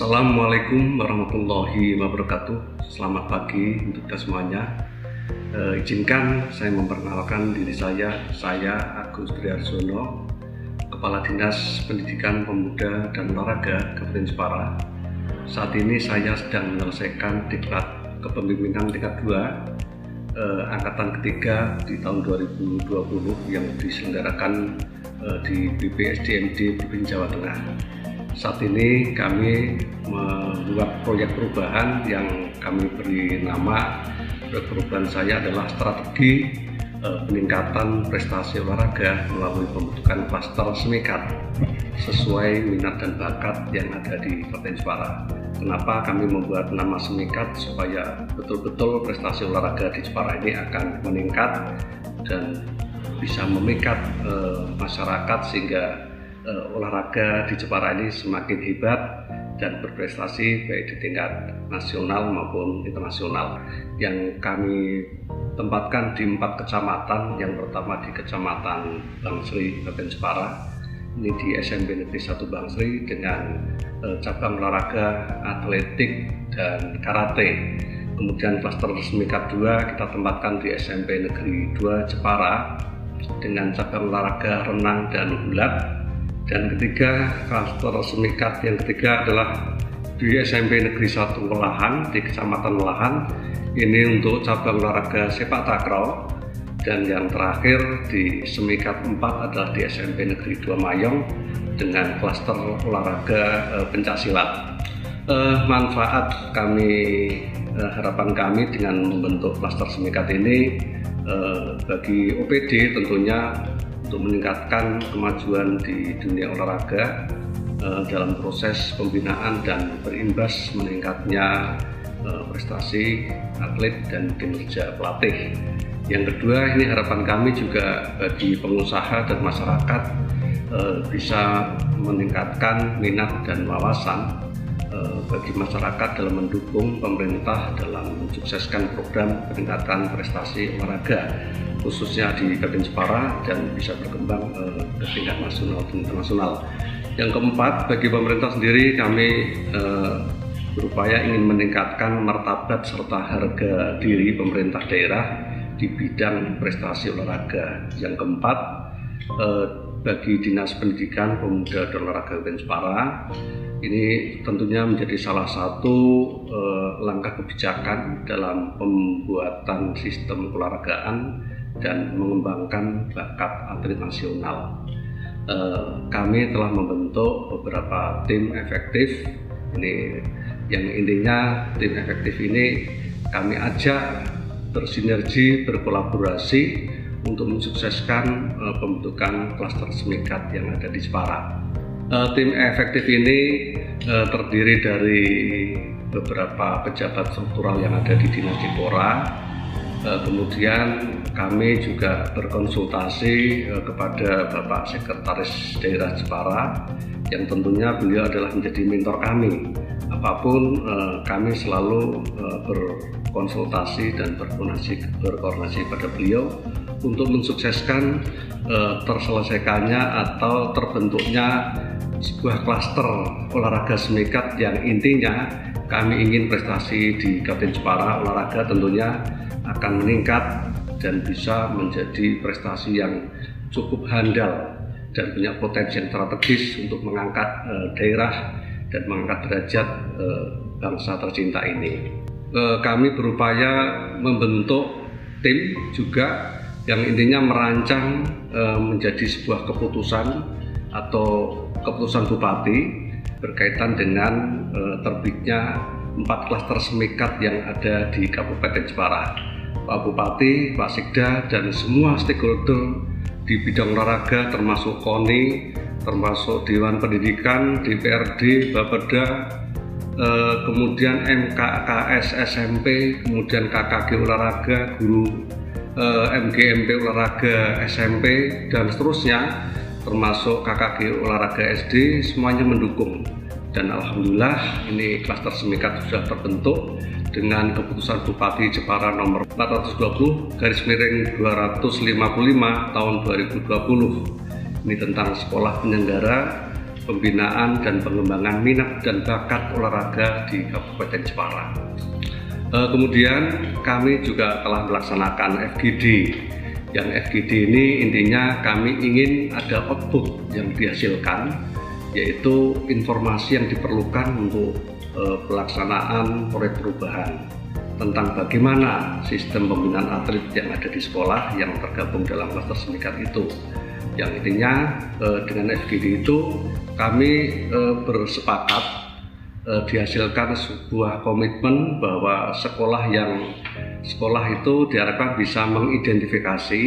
Assalamualaikum warahmatullahi wabarakatuh. Selamat pagi untuk kita semuanya. Izinkan saya memperkenalkan diri saya Agus Triarsono, Kepala Dinas Pendidikan Pemuda dan Olahraga Kabupaten Jepara. Saat ini saya sedang menyelesaikan diklat kepemimpinan tingkat 2 angkatan ketiga di tahun 2020 yang diselenggarakan di BPSDMD Provinsi Jawa Tengah. Saat ini kami membuat proyek perubahan yang kami beri nama, proyek perubahan saya adalah strategi peningkatan prestasi olahraga melalui pembentukan klaster SMIKAT sesuai minat dan bakat yang ada di Kabupaten Jepara. Kenapa kami membuat nama SMIKAT? Supaya betul-betul prestasi olahraga di Jepara ini akan meningkat dan bisa memikat masyarakat sehingga olahraga di Jepara ini semakin hebat dan berprestasi baik di tingkat nasional maupun internasional. Yang kami tempatkan di 4 kecamatan. Yang pertama di Kecamatan Bangsri, Kabupaten Jepara. Ini di SMP Negeri 1 Bangsri dengan cabang olahraga atletik dan karate. Kemudian klaster SMIKAT 2 kita tempatkan di SMP Negeri 2 Jepara dengan cabang olahraga renang dan gulat. Dan ketiga, klaster SMIKAT yang ketiga adalah di SMP Negeri 1 Welahan, di Kecamatan Welahan. Ini untuk cabang olahraga sepak takraw. Dan yang terakhir di SMIKAT 4 adalah di SMP Negeri 2 Mayong dengan klaster olahraga pencaksilat. Manfaat kami, harapan kami dengan membentuk klaster SMIKAT ini bagi OPD tentunya untuk meningkatkan kemajuan di dunia olahraga dalam proses pembinaan dan berimbas meningkatnya prestasi atlet dan kinerja pelatih. Yang kedua, ini harapan kami juga bagi pengusaha dan masyarakat bisa meningkatkan minat dan wawasan bagi masyarakat dalam mendukung pemerintah dalam mensukseskan program peningkatan prestasi olahraga khususnya di Kabupaten Jepara dan bisa berkembang ke tingkat nasional dan internasional. Yang keempat, bagi pemerintah sendiri kami berupaya ingin meningkatkan martabat serta harga diri pemerintah daerah di bidang prestasi olahraga. Yang keempat, bagi Dinas Pendidikan Pemuda dan Olahraga Kabupaten Jepara, ini tentunya menjadi salah satu langkah kebijakan dalam pembuatan sistem keolahragaan dan mengembangkan bakat atlet nasional. Kami telah membentuk beberapa tim efektif. Ini yang intinya tim efektif ini kami ajak bersinergi, berkolaborasi untuk mensukseskan pembentukan klaster SMIKAT yang ada di Jepara. Tim efektif ini terdiri dari beberapa pejabat struktural yang ada di Dinas Dipora. Kemudian kami juga berkonsultasi kepada Bapak Sekretaris Daerah Jepara yang tentunya beliau adalah menjadi mentor kami. Apapun kami selalu berkonsultasi dan berkoordinasi pada beliau untuk mensukseskan terselesaikannya atau terbentuknya sebuah klaster olahraga SMIKAT yang intinya kami ingin prestasi di Kabupaten Jepara olahraga tentunya akan meningkat dan bisa menjadi prestasi yang cukup handal dan punya potensi yang strategis untuk mengangkat daerah dan mengangkat derajat bangsa tercinta ini. Kami berupaya membentuk tim juga yang intinya merancang menjadi sebuah keputusan atau keputusan bupati berkaitan dengan terbitnya 4 klaster SMIKAT yang ada di Kabupaten Jepara. Pak Bupati, Pak Sikda, dan semua stakeholder di bidang olahraga termasuk KONI, termasuk Dewan Pendidikan, DPRD, Bapeda, kemudian MKKS SMP, kemudian KKG Olahraga, guru MGMP Olahraga SMP, dan seterusnya, termasuk KKG Olahraga SD, semuanya mendukung. Dan alhamdulillah ini klaster SMIKAT sudah terbentuk dengan keputusan Bupati Jepara nomor 420/255 tahun 2020. Ini tentang sekolah penyelenggara pembinaan dan pengembangan minat dan bakat olahraga di Kabupaten Jepara. Kemudian kami juga telah melaksanakan FGD. Yang FGD ini intinya kami ingin ada output yang dihasilkan, yaitu informasi yang diperlukan untuk pelaksanaan proyek perubahan tentang bagaimana sistem pembinaan atlet yang ada di sekolah yang tergabung dalam klaster semikat itu. Yang intinya dengan FGD itu kami bersepakat dihasilkan sebuah komitmen bahwa sekolah itu diharapkan bisa mengidentifikasi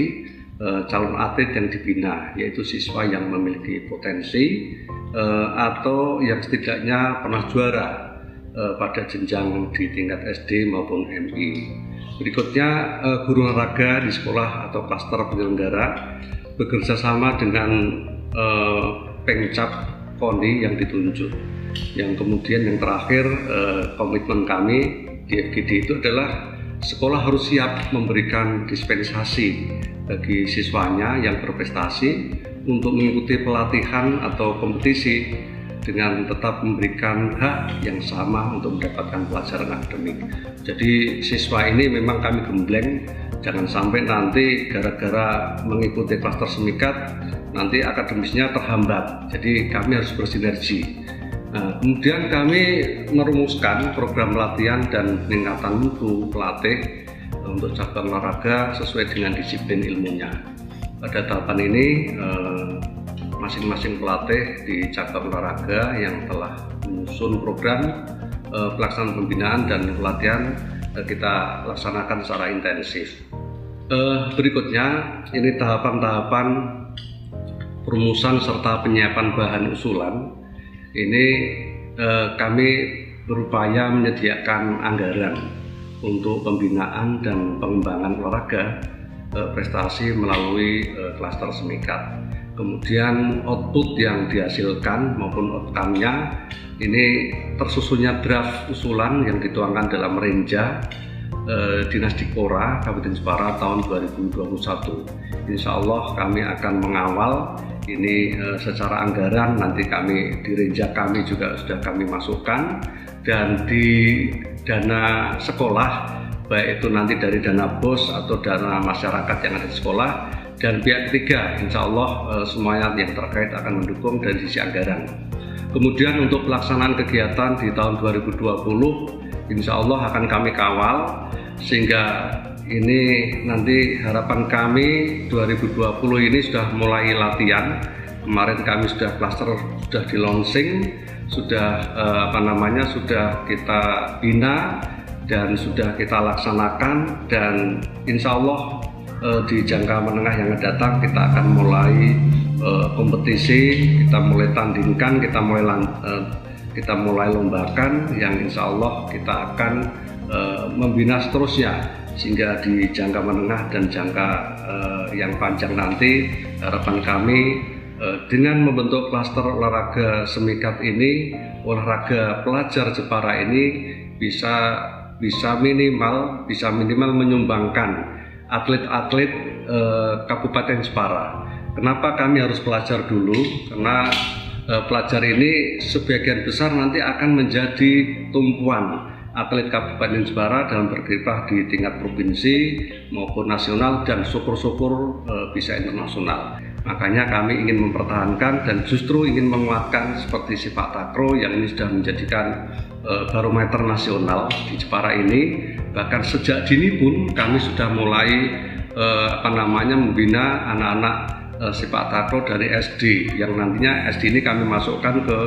calon atlet yang dibina, yaitu siswa yang memiliki potensi atau yang setidaknya pernah juara pada jenjang di tingkat SD maupun MI. Berikutnya, guru olahraga di sekolah atau klaster penyelenggara bekerja sama dengan Pengcap KONI yang ditunjuk. Yang kemudian yang terakhir, komitmen kami di FGD itu adalah sekolah harus siap memberikan dispensasi bagi siswanya yang berprestasi untuk mengikuti pelatihan atau kompetisi dengan tetap memberikan hak yang sama untuk mendapatkan pelajaran akademik. Jadi siswa ini memang kami gembleng, jangan sampai nanti gara-gara mengikuti klaster semikat nanti akademisnya terhambat. Jadi kami harus bersinergi. Nah, kemudian kami merumuskan program latihan dan peningkatan mutu pelatih untuk cabang olahraga sesuai dengan disiplin ilmunya. Pada tahapan ini masing-masing pelatih di cabang olahraga yang telah menyusun program pelaksanaan pembinaan dan pelatihan kita laksanakan secara intensif. Berikutnya ini tahapan-tahapan perumusan serta penyiapan bahan usulan. Ini kami berupaya menyediakan anggaran untuk pembinaan dan pengembangan olahraga prestasi melalui klaster semikat. Kemudian output yang dihasilkan maupun outcome-nya ini tersusunnya draft usulan yang dituangkan dalam Renja Dinas Dikpora Kabupaten Jepara tahun 2021. Insya Allah kami akan mengawal ini secara anggaran, nanti kami di Renja kami juga sudah kami masukkan, dan di dana sekolah baik itu nanti dari dana BOS atau dana masyarakat yang ada di sekolah dan pihak ketiga, insya Allah semuanya yang terkait akan mendukung dari sisi anggaran. Kemudian untuk pelaksanaan kegiatan di tahun 2020, insya Allah akan kami kawal sehingga ini nanti harapan kami 2020 ini sudah mulai latihan. Kemarin kami sudah klaster sudah di launching, sudah sudah kita bina dan sudah kita laksanakan, dan insya Allah di jangka menengah yang akan datang kita akan mulai kompetisi, kita mulai tandingkan, kita mulai lombakan yang insya Allah kita akan membina seterusnya, sehingga di jangka menengah dan jangka yang panjang nanti harapan kami dengan membentuk klaster olahraga semikat ini, olahraga pelajar Jepara ini bisa minimal menyumbangkan atlet-atlet Kabupaten Jepara. Kenapa kami harus pelajar dulu? Karena pelajar ini sebagian besar nanti akan menjadi tumpuan atlet Kabupaten Jepara dalam berkiprah di tingkat provinsi maupun nasional dan syukur-syukur bisa internasional. Makanya kami ingin mempertahankan dan justru ingin menguatkan seperti sepak takraw yang ini sudah menjadikan barometer nasional di Jepara ini. Bahkan sejak dini pun kami sudah mulai membina anak-anak sepak takraw dari SD, yang nantinya SD ini kami masukkan ke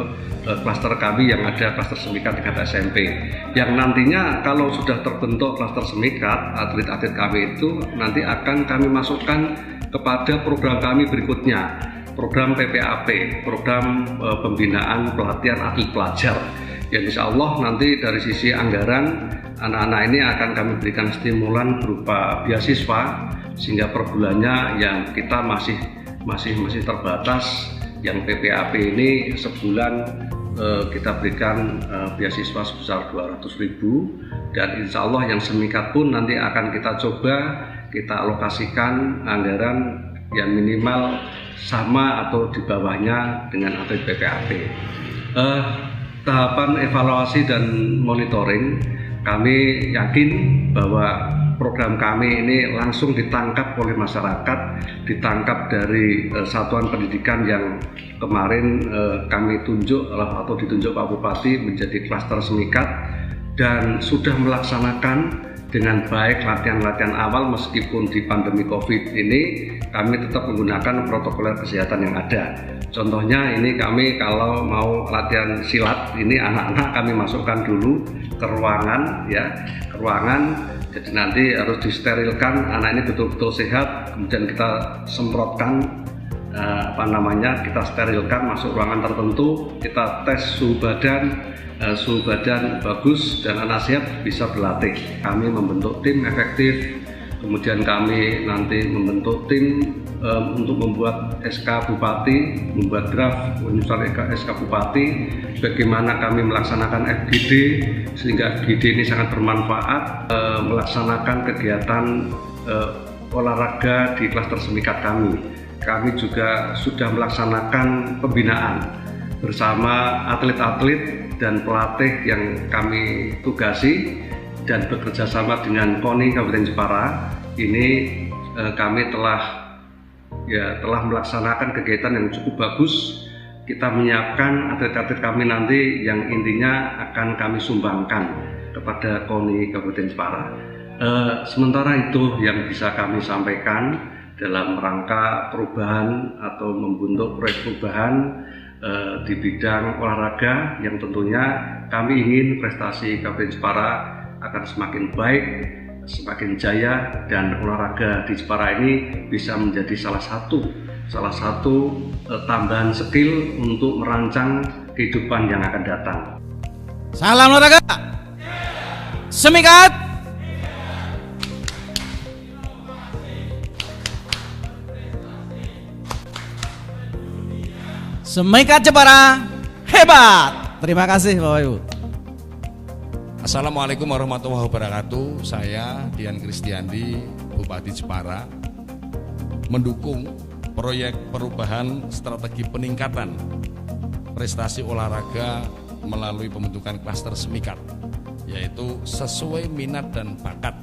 klaster kami yang ada klaster semikat tingkat SMP, yang nantinya kalau sudah terbentuk klaster semikat, atlet-atlet kami itu nanti akan kami masukkan kepada program kami berikutnya, program PPAP, program pembinaan pelatihan atlet pelajar, yang insya Allah nanti dari sisi anggaran anak-anak ini akan kami berikan stimulan berupa beasiswa, sehingga per bulannya yang kita masih terbatas. Yang PPAP ini sebulan kita berikan beasiswa sebesar 200.000, dan insya Allah yang semikat pun nanti akan kita coba kita alokasikan anggaran yang minimal sama atau di bawahnya dengan atlet PPAP. Tahapan evaluasi dan monitoring, kami yakin bahwa program kami ini langsung ditangkap oleh masyarakat, ditangkap dari satuan pendidikan yang kemarin kami tunjuk atau ditunjuk Pak Bupati menjadi klaster semikat, dan sudah melaksanakan dengan baik latihan-latihan awal. Meskipun di pandemi COVID ini kami tetap menggunakan protokol kesehatan yang ada. Contohnya ini kami kalau mau latihan silat, ini anak-anak kami masukkan dulu ke ruangan, ya, ke ruangan. Jadi nanti harus disterilkan, anak ini betul-betul sehat, kemudian kita semprotkan kita sterilkan, masuk ruangan tertentu, kita tes suhu badan bagus dan anak sehat, bisa berlatih. Kami membentuk tim efektif, kemudian kami nanti membentuk tim untuk membuat SK Bupati, membuat draft penyusunan SK Bupati, bagaimana kami melaksanakan FGD sehingga FGD ini sangat bermanfaat, melaksanakan kegiatan olahraga di klaster semikat kami. Kami juga sudah melaksanakan pembinaan bersama atlet-atlet dan pelatih yang kami tugasi, dan bekerja sama dengan KONI Kabupaten Jepara. Ini kami telah melaksanakan kegiatan yang cukup bagus. Kita menyiapkan atlet-atlet kami nanti yang intinya akan kami sumbangkan kepada KONI Kabupaten Jepara. Sementara itu yang bisa kami sampaikan dalam rangka perubahan atau membentuk proyek perubahan di bidang olahraga, yang tentunya kami ingin prestasi Kabupaten Jepara akan semakin baik, semakin jaya, dan olahraga di Jepara ini bisa menjadi salah satu tambahan skill untuk merancang kehidupan yang akan datang. Salam olahraga, semikat. Semikat Jepara hebat. Terima kasih Bapak Ibu. Assalamualaikum warahmatullahi wabarakatuh. Saya Dian Kristiandi, Bupati Jepara, mendukung proyek perubahan strategi peningkatan prestasi olahraga melalui pembentukan klaster semikat, yaitu sesuai minat dan bakat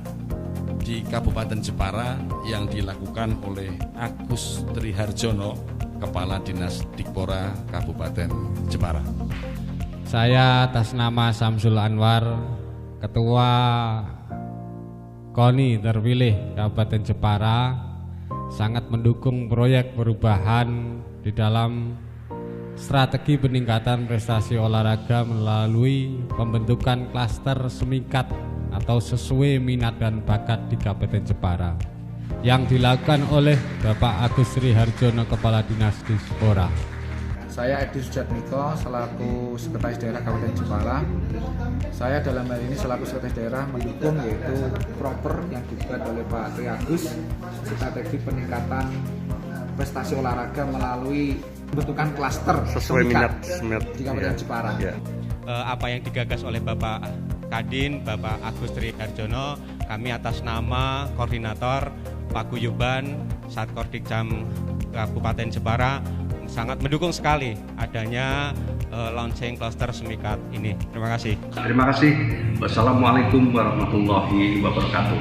di Kabupaten Jepara yang dilakukan oleh Agus Triharjono, Kepala Dinas Dikpora Kabupaten Jepara. Saya atas nama Samsul Anwar, Ketua KONI terpilih Kabupaten Jepara, sangat mendukung proyek perubahan di dalam strategi peningkatan prestasi olahraga melalui pembentukan klaster semikat atau sesuai minat dan bakat di Kabupaten Jepara yang dilakukan oleh Bapak Agus Triharjono, Kepala Dinas Dikpora. Saya Edi Sujatmiko selaku Sekretaris Daerah Kabupaten Jepara. Saya dalam hal ini selaku Sekretaris Daerah mendukung yaitu proper yang dibuat oleh Pak Tri Agus, strategi peningkatan prestasi olahraga melalui pembentukan klaster Sesuai minat di Kabupaten Jepara. Ya. Apa yang digagas oleh Bapak Kadin, Bapak Agus Triharjono, kami atas nama Koordinator Paguyuban Satkordikjam Kabupaten Jepara sangat mendukung sekali adanya launching klaster semikat ini. Terima kasih. Terima kasih. Wassalamualaikum warahmatullahi wabarakatuh.